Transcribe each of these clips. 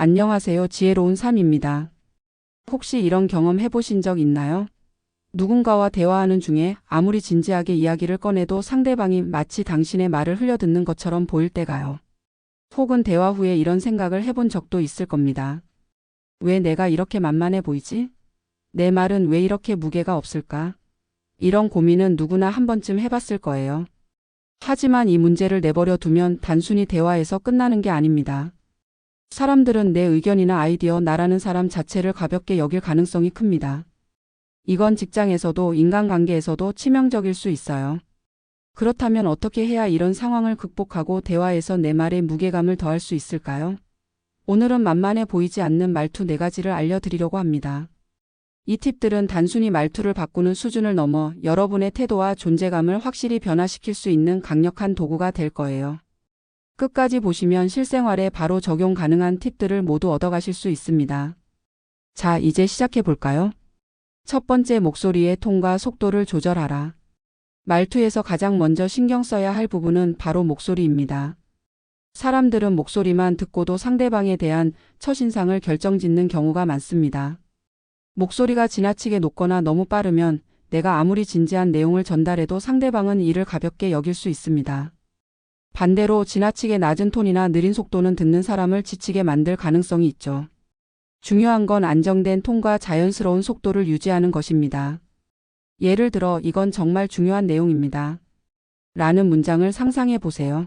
안녕하세요. 지혜로운 삶입니다. 혹시 이런 경험 해보신 적 있나요? 누군가와 대화하는 중에 아무리 진지하게 이야기를 꺼내도 상대방이 마치 당신의 말을 흘려듣는 것처럼 보일 때가요. 혹은 대화 후에 이런 생각을 해본 적도 있을 겁니다. 왜 내가 이렇게 만만해 보이지? 내 말은 왜 이렇게 무게가 없을까? 이런 고민은 누구나 한 번쯤 해봤을 거예요. 하지만 이 문제를 내버려 두면 단순히 대화에서 끝나는 게 아닙니다. 사람들은 내 의견이나 아이디어, 나라는 사람 자체를 가볍게 여길 가능성이 큽니다. 이건 직장에서도 인간관계에서도 치명적일 수 있어요. 그렇다면 어떻게 해야 이런 상황을 극복하고 대화에서 내 말에 무게감을 더할 수 있을까요? 오늘은 만만해 보이지 않는 말투 4가지를 알려드리려고 합니다. 이 팁들은 단순히 말투를 바꾸는 수준을 넘어 여러분의 태도와 존재감을 확실히 변화시킬 수 있는 강력한 도구가 될 거예요. 끝까지 보시면 실생활에 바로 적용 가능한 팁들을 모두 얻어가실 수 있습니다. 자, 이제 시작해 볼까요? 첫 번째, 목소리의 톤과 속도를 조절하라. 말투에서 가장 먼저 신경 써야 할 부분은 바로 목소리입니다. 사람들은 목소리만 듣고도 상대방에 대한 첫인상을 결정짓는 경우가 많습니다. 목소리가 지나치게 높거나 너무 빠르면 내가 아무리 진지한 내용을 전달해도 상대방은 이를 가볍게 여길 수 있습니다. 반대로 지나치게 낮은 톤이나 느린 속도는 듣는 사람을 지치게 만들 가능성이 있죠. 중요한 건 안정된 톤과 자연스러운 속도를 유지하는 것입니다. 예를 들어, 이건 정말 중요한 내용입니다. 라는 문장을 상상해 보세요.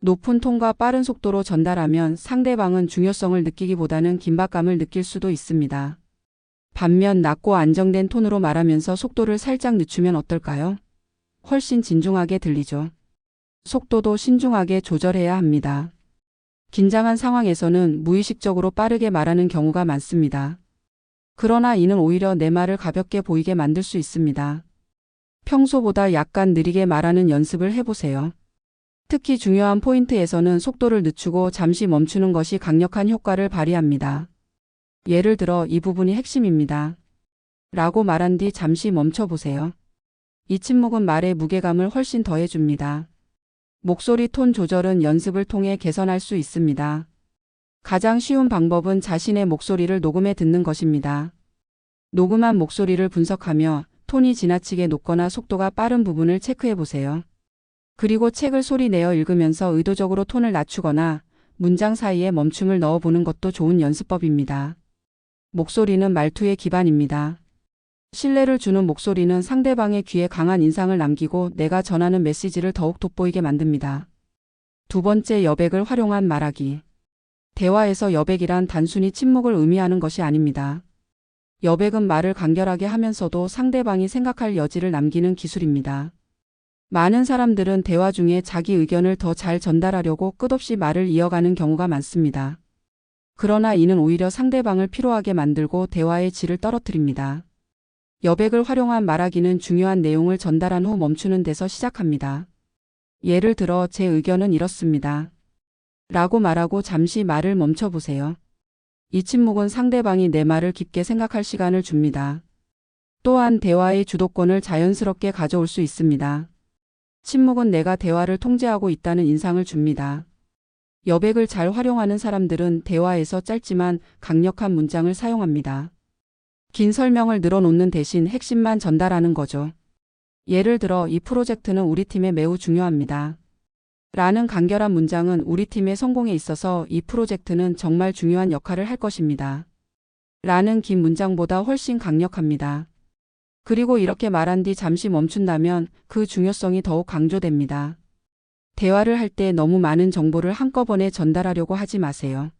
높은 톤과 빠른 속도로 전달하면 상대방은 중요성을 느끼기보다는 긴박감을 느낄 수도 있습니다. 반면 낮고 안정된 톤으로 말하면서 속도를 살짝 늦추면 어떨까요? 훨씬 진중하게 들리죠. 속도도 신중하게 조절해야 합니다. 긴장한 상황에서는 무의식적으로 빠르게 말하는 경우가 많습니다. 그러나 이는 오히려 내 말을 가볍게 보이게 만들 수 있습니다. 평소보다 약간 느리게 말하는 연습을 해보세요. 특히 중요한 포인트에서는 속도를 늦추고 잠시 멈추는 것이 강력한 효과를 발휘합니다. 예를 들어, 이 부분이 핵심입니다. 라고 말한 뒤 잠시 멈춰보세요. 이 침묵은 말의 무게감을 훨씬 더해줍니다. 목소리 톤 조절은 연습을 통해 개선할 수 있습니다. 가장 쉬운 방법은 자신의 목소리를 녹음해 듣는 것입니다. 녹음한 목소리를 분석하며 톤이 지나치게 높거나 속도가 빠른 부분을 체크해 보세요. 그리고 책을 소리 내어 읽으면서 의도적으로 톤을 낮추거나 문장 사이에 멈춤을 넣어 보는 것도 좋은 연습법입니다. 목소리는 말투의 기반입니다. 신뢰를 주는 목소리는 상대방의 귀에 강한 인상을 남기고 내가 전하는 메시지를 더욱 돋보이게 만듭니다. 두 번째, 여백을 활용한 말하기. 대화에서 여백이란 단순히 침묵을 의미하는 것이 아닙니다. 여백은 말을 간결하게 하면서도 상대방이 생각할 여지를 남기는 기술입니다. 많은 사람들은 대화 중에 자기 의견을 더 잘 전달하려고 끝없이 말을 이어가는 경우가 많습니다. 그러나 이는 오히려 상대방을 피로하게 만들고 대화의 질을 떨어뜨립니다. 여백을 활용한 말하기는 중요한 내용을 전달한 후 멈추는 데서 시작합니다. 예를 들어, 제 의견은 이렇습니다. 라고 말하고 잠시 말을 멈춰보세요. 이 침묵은 상대방이 내 말을 깊게 생각할 시간을 줍니다. 또한 대화의 주도권을 자연스럽게 가져올 수 있습니다. 침묵은 내가 대화를 통제하고 있다는 인상을 줍니다. 여백을 잘 활용하는 사람들은 대화에서 짧지만 강력한 문장을 사용합니다. 긴 설명을 늘어놓는 대신 핵심만 전달하는 거죠. 예를 들어, 이 프로젝트는 우리 팀에 매우 중요합니다. 라는 간결한 문장은 우리 팀의 성공에 있어서 이 프로젝트는 정말 중요한 역할을 할 것입니다. 라는 긴 문장보다 훨씬 강력합니다. 그리고 이렇게 말한 뒤 잠시 멈춘다면 그 중요성이 더욱 강조됩니다. 대화를 할 때 너무 많은 정보를 한꺼번에 전달하려고 하지 마세요.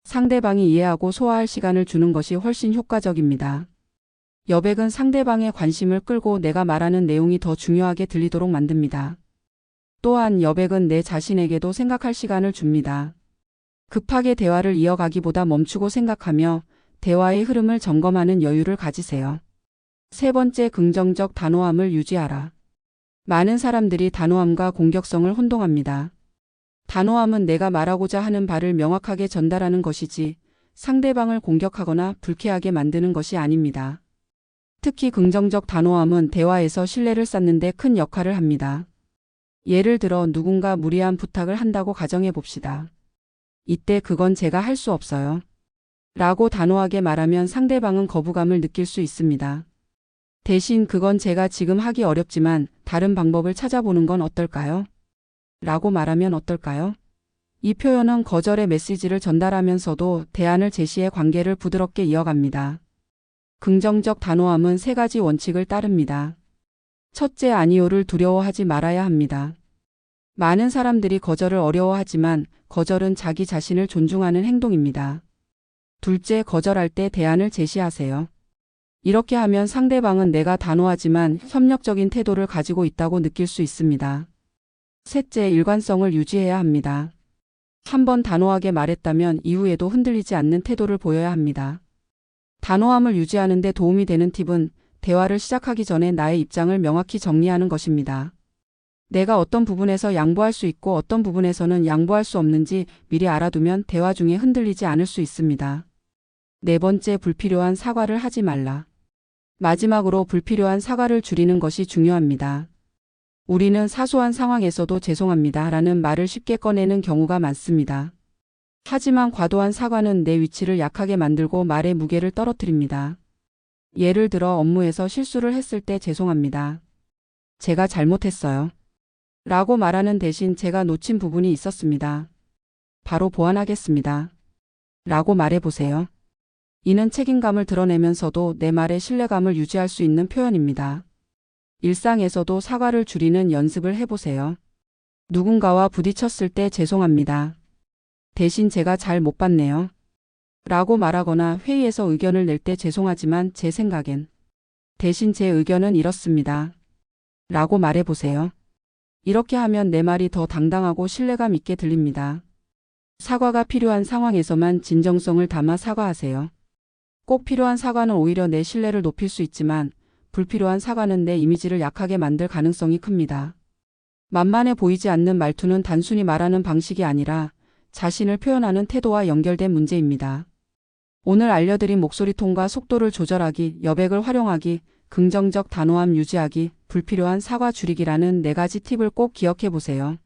상대방이 이해하고 소화할 시간을 주는 것이 훨씬 효과적입니다. 여백은 상대방의 관심을 끌고 내가 말하는 내용이 더 중요하게 들리도록 만듭니다. 또한 여백은 내 자신에게도 생각할 시간을 줍니다. 급하게 대화를 이어가기보다 멈추고 생각하며 대화의 흐름을 점검하는 여유를 가지세요. 세 번째, 긍정적 단호함을 유지하라. 많은 사람들이 단호함과 공격성을 혼동합니다. 단호함은 내가 말하고자 하는 바를 명확하게 전달하는 것이지 상대방을 공격하거나 불쾌하게 만드는 것이 아닙니다. 특히 긍정적 단호함은 대화에서 신뢰를 쌓는 데 큰 역할을 합니다. 예를 들어, 누군가 무리한 부탁을 한다고 가정해 봅시다. 이때 그건 제가 할 수 없어요. 라고 단호하게 말하면 상대방은 거부감을 느낄 수 있습니다. 대신 그건 제가 지금 하기 어렵지만 다른 방법을 찾아보는 건 어떨까요? 라고 말하면 어떨까요? 이 표현은 거절의 메시지를 전달하면서도 대안을 제시해 관계를 부드럽게 이어갑니다. 긍정적 단호함은 세 가지 원칙을 따릅니다. 첫째, 아니요를 두려워하지 말아야 합니다. 많은 사람들이 거절을 어려워하지만 거절은 자기 자신을 존중하는 행동입니다. 둘째, 거절할 때 대안을 제시하세요. 이렇게 하면 상대방은 내가 단호하지만 협력적인 태도를 가지고 있다고 느낄 수 있습니다. 셋째, 일관성을 유지해야 합니다. 한번 단호하게 말했다면 이후에도 흔들리지 않는 태도를 보여야 합니다. 단호함을 유지하는 데 도움이 되는 팁은 대화를 시작하기 전에 나의 입장을 명확히 정리하는 것입니다. 내가 어떤 부분에서 양보할 수 있고 어떤 부분에서는 양보할 수 없는지 미리 알아두면 대화 중에 흔들리지 않을 수 있습니다. 네 번째, 불필요한 사과를 하지 말라. 마지막으로 불필요한 사과를 줄이는 것이 중요합니다. 우리는 사소한 상황에서도 죄송합니다 라는 말을 쉽게 꺼내는 경우가 많습니다. 하지만 과도한 사과는 내 위치를 약하게 만들고 말의 무게를 떨어뜨립니다. 예를 들어 업무에서 실수를 했을 때 죄송합니다. 제가 잘못했어요. 라고 말하는 대신 제가 놓친 부분이 있었습니다. 바로 보완하겠습니다. 라고 말해보세요. 이는 책임감을 드러내면서도 내 말에 신뢰감을 유지할 수 있는 표현입니다. 일상에서도 사과를 줄이는 연습을 해보세요. 누군가와 부딪혔을 때 죄송합니다. 대신 제가 잘 못 봤네요. 라고 말하거나 회의에서 의견을 낼 때 죄송하지만 제 생각엔 대신 제 의견은 이렇습니다. 라고 말해보세요. 이렇게 하면 내 말이 더 당당하고 신뢰감 있게 들립니다. 사과가 필요한 상황에서만 진정성을 담아 사과하세요. 꼭 필요한 사과는 오히려 내 신뢰를 높일 수 있지만 불필요한 사과는 내 이미지를 약하게 만들 가능성이 큽니다. 만만해 보이지 않는 말투는 단순히 말하는 방식이 아니라 자신을 표현하는 태도와 연결된 문제입니다. 오늘 알려드린 목소리 톤과 속도를 조절하기, 여백을 활용하기, 긍정적 단호함 유지하기, 불필요한 사과 줄이기라는 4가지 팁을 꼭 기억해 보세요.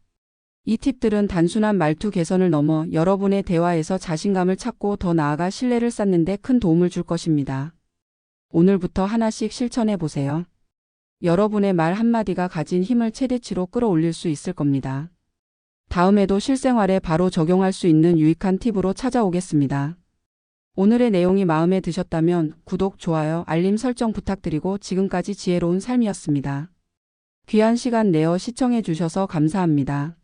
이 팁들은 단순한 말투 개선을 넘어 여러분의 대화에서 자신감을 찾고 더 나아가 신뢰를 쌓는 데 큰 도움을 줄 것입니다. 오늘부터 하나씩 실천해 보세요. 여러분의 말 한마디가 가진 힘을 최대치로 끌어올릴 수 있을 겁니다. 다음에도 실생활에 바로 적용할 수 있는 유익한 팁으로 찾아오겠습니다. 오늘의 내용이 마음에 드셨다면 구독, 좋아요, 알림 설정 부탁드리고 지금까지 지혜로운 삶이었습니다. 귀한 시간 내어 시청해 주셔서 감사합니다.